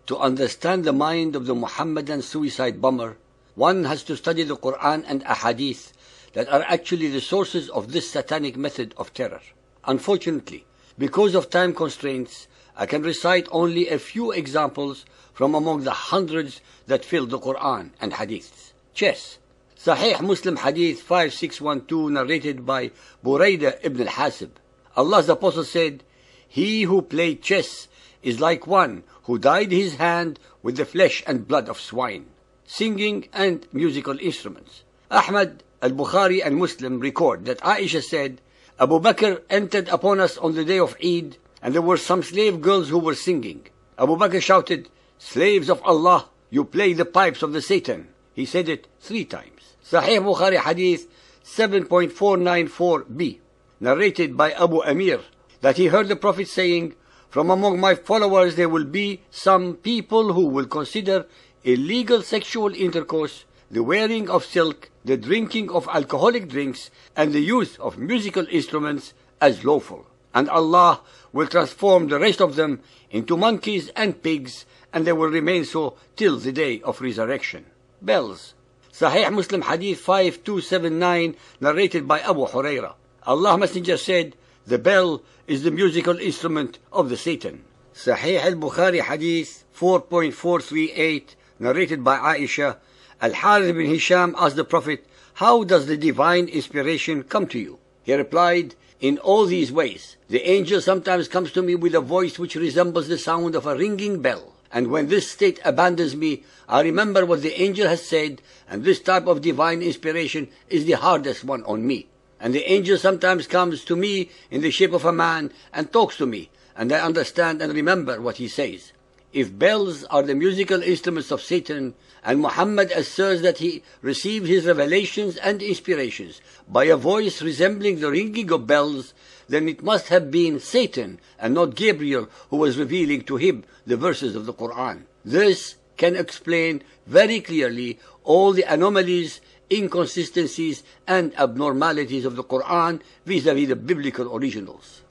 To understand the mind of the Mohammedan suicide bomber, one has to study the Quran and Ahadith that are actually the sources of this satanic method of terror. Unfortunately, because of time constraints, I can recite only a few examples from among the hundreds that fill the Quran and Hadiths. Chess. Sahih Muslim Hadith 5612, narrated by Buraidah ibn al-Hasib. Allah's Apostle said, "He who played chess is like one who dyed his hand with the flesh and blood of swine." Singing and musical instruments. Ahmad, al-Bukhari and Muslim record that Aisha said, Abu Bakr entered upon us on the day of Eid, and there were some slave girls who were singing. Abu Bakr shouted, "Slaves of Allah, you play the pipes of the Satan." He said it 3 times. Sahih Bukhari Hadith 7.494b, narrated by Abu Amir, that he heard the Prophet saying, "From among my followers there will be some people who will consider illegal sexual intercourse, the wearing of silk, the drinking of alcoholic drinks, and the use of musical instruments as lawful. And Allah will transform the rest of them into monkeys and pigs, and they will remain so till the day of resurrection." Bells. Sahih Muslim Hadith 5279, narrated by Abu Huraira. Allah's Messenger said, "The bell is the musical instrument of the Satan." Sahih al-Bukhari Hadith 4.438, narrated by Aisha. Al-Harith bin Hisham asked the Prophet, "How does the divine inspiration come to you?" He replied, "In all these ways. The angel sometimes comes to me with a voice which resembles the sound of a ringing bell. And when this state abandons me, I remember what the angel has said, and this type of divine inspiration is the hardest one on me. And the angel sometimes comes to me in the shape of a man and talks to me, and I understand and remember what he says. If bells are the musical instruments of Satan, and Muhammad asserts that he received his revelations and inspirations by a voice resembling the ringing of bells, then it must have been Satan and not Gabriel who was revealing to him the verses of the Quran. This can explain very clearly all the anomalies, inconsistencies, and abnormalities of the Quran vis-à-vis the biblical originals."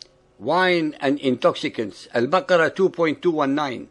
Wine and intoxicants. Al-Baqarah 2.219.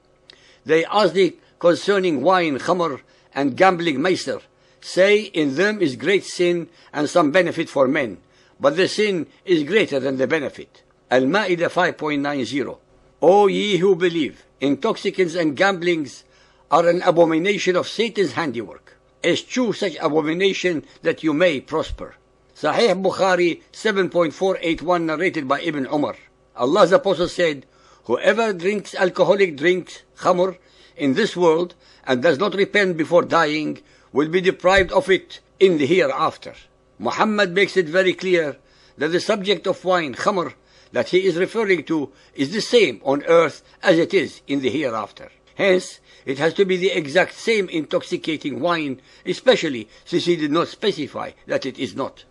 They asked thee concerning wine, khamr, and gambling, maisir. Say, in them is great sin and some benefit for men, but the sin is greater than the benefit. Al-Ma'idah 5.90. O ye who believe, intoxicants and gamblings are an abomination of Satan's handiwork. Eschew such abomination that you may prosper. Sahih Bukhari 7.481, narrated by Ibn Umar. Allah's Apostle said, "Whoever drinks alcoholic drinks, khamr, in this world and does not repent before dying will be deprived of it in the hereafter." Muhammad makes it very clear that the subject of wine, khamr, that he is referring to is the same on earth as it is in the hereafter. Hence, it has to be the exact same intoxicating wine, especially since he did not specify that it is not.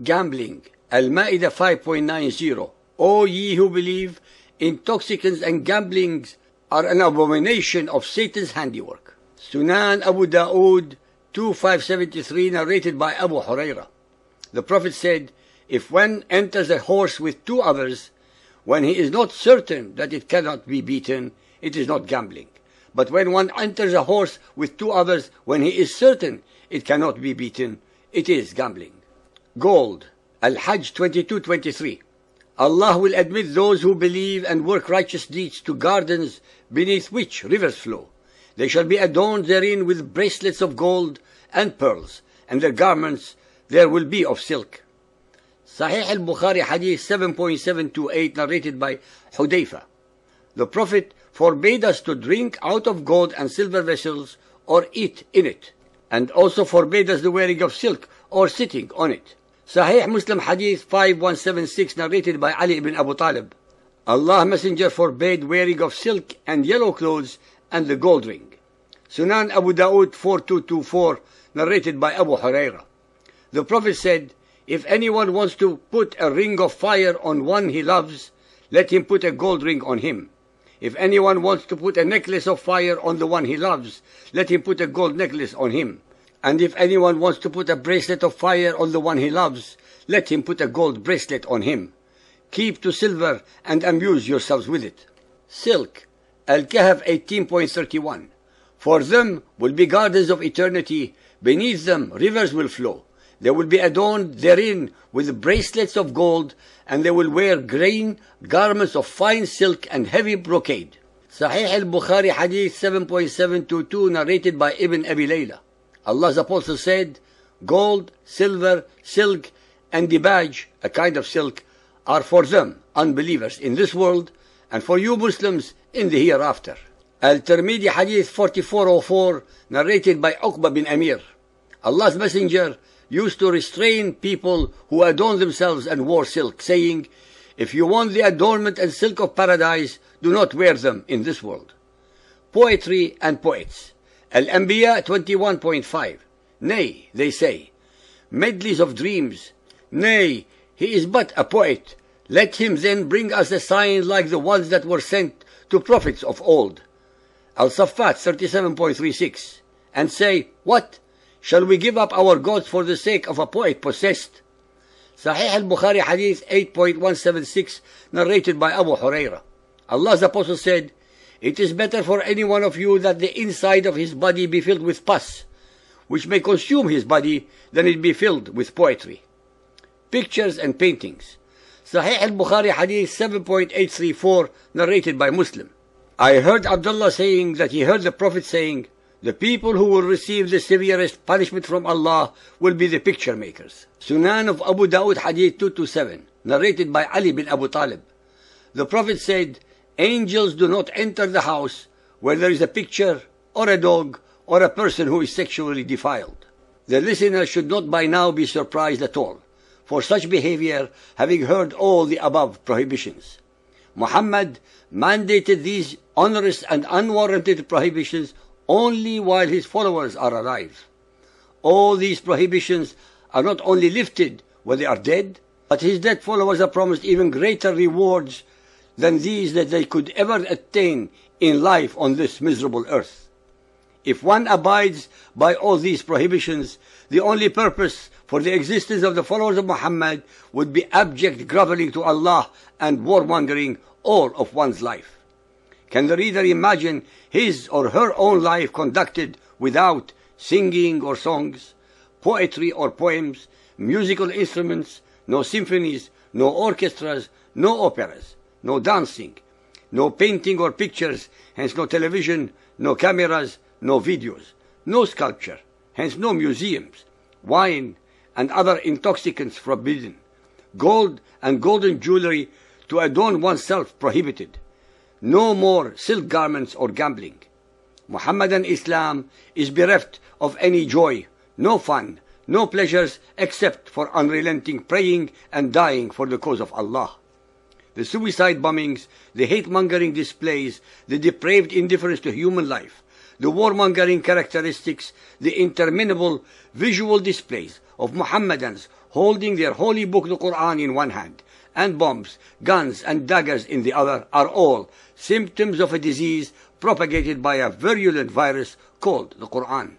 Gambling. Al-Ma'idah 5.90. O ye who believe, intoxicants and gamblings are an abomination of Satan's handiwork. Sunan Abu Dawood 2573, narrated by Abu Huraira. The Prophet said, "If one enters a horse with 2 others, when he is not certain that it cannot be beaten, it is not gambling. But when one enters a horse with 2 others, when he is certain it cannot be beaten, it is gambling." Gold. Al-Hajj 22:23. Allah will admit those who believe and work righteous deeds to gardens beneath which rivers flow. They shall be adorned therein with bracelets of gold and pearls, and their garments there will be of silk. Sahih al-Bukhari Hadith 7.728, narrated by Hudayfa. The Prophet forbade us to drink out of gold and silver vessels or eat in it, and also forbade us the wearing of silk or sitting on it. Sahih Muslim Hadith 5176, narrated by Ali ibn Abu Talib. Allah's Messenger forbade wearing of silk and yellow clothes and the gold ring. Sunan Abu Dawood 4224, narrated by Abu Huraira. The Prophet said, "If anyone wants to put a ring of fire on one he loves, let him put a gold ring on him. If anyone wants to put a necklace of fire on the one he loves, let him put a gold necklace on him. And if anyone wants to put a bracelet of fire on the one he loves, let him put a gold bracelet on him. Keep to silver and amuse yourselves with it." Silk. Al-Kahf 18.31. For them will be gardens of eternity, beneath them rivers will flow. They will be adorned therein with bracelets of gold, and they will wear green garments of fine silk and heavy brocade. Sahih al-Bukhari Hadith 7.722, narrated by Ibn Abi Layla. Allah's Apostle said, gold, silver, silk, and dibaj, a kind of silk, are for them, unbelievers, in this world, and for you Muslims in the hereafter. Al-Tirmidhi Hadith 4404, narrated by Uqba bin Amir. Allah's Messenger used to restrain people who adorn themselves and wore silk, saying, if you want the adornment and silk of paradise, do not wear them in this world. Poetry and poets. Al-Anbiya 21.5. Nay, they say, medleys of dreams. Nay, he is but a poet. Let him then bring us a sign like the ones that were sent to prophets of old. Al-Saffat 37.36. And say, what? Shall we give up our gods for the sake of a poet possessed? Sahih al-Bukhari Hadith 8.176, narrated by Abu Huraira. Allah's Apostle said, it is better for any one of you that the inside of his body be filled with pus, which may consume his body, than it be filled with poetry. Pictures and paintings. Sahih al-Bukhari Hadith 7.834, narrated by Muslim. I heard Abdullah saying that he heard the Prophet saying, the people who will receive the severest punishment from Allah will be the picture makers. Sunan of Abu Dawud Hadith 227, narrated by Ali bin Abu Talib. The Prophet said, angels do not enter the house where there is a picture or a dog or a person who is sexually defiled. The listener should not by now be surprised at all for such behavior, having heard all the above prohibitions. Muhammad mandated these onerous and unwarranted prohibitions only while his followers are alive. All these prohibitions are not only lifted when they are dead, but his dead followers are promised even greater rewards than these that they could ever attain in life on this miserable earth. If one abides by all these prohibitions, the only purpose for the existence of the followers of Muhammad would be abject groveling to Allah and warmongering all of one's life. Can the reader imagine his or her own life conducted without singing or songs, poetry or poems, musical instruments, no symphonies, no orchestras, no operas, no dancing, no painting or pictures, hence no television, no cameras, no videos, no sculpture, hence no museums, wine and other intoxicants forbidden, gold and golden jewelry to adorn oneself prohibited, no more silk garments or gambling. Muhammadan Islam is bereft of any joy, no fun, no pleasures except for unrelenting praying and dying for the cause of Allah. The suicide bombings, the hate-mongering displays, the depraved indifference to human life, the warmongering characteristics, the interminable visual displays of Muhammadans holding their holy book, the Quran, in one hand, and bombs, guns, and daggers in the other, are all symptoms of a disease propagated by a virulent virus called the Quran.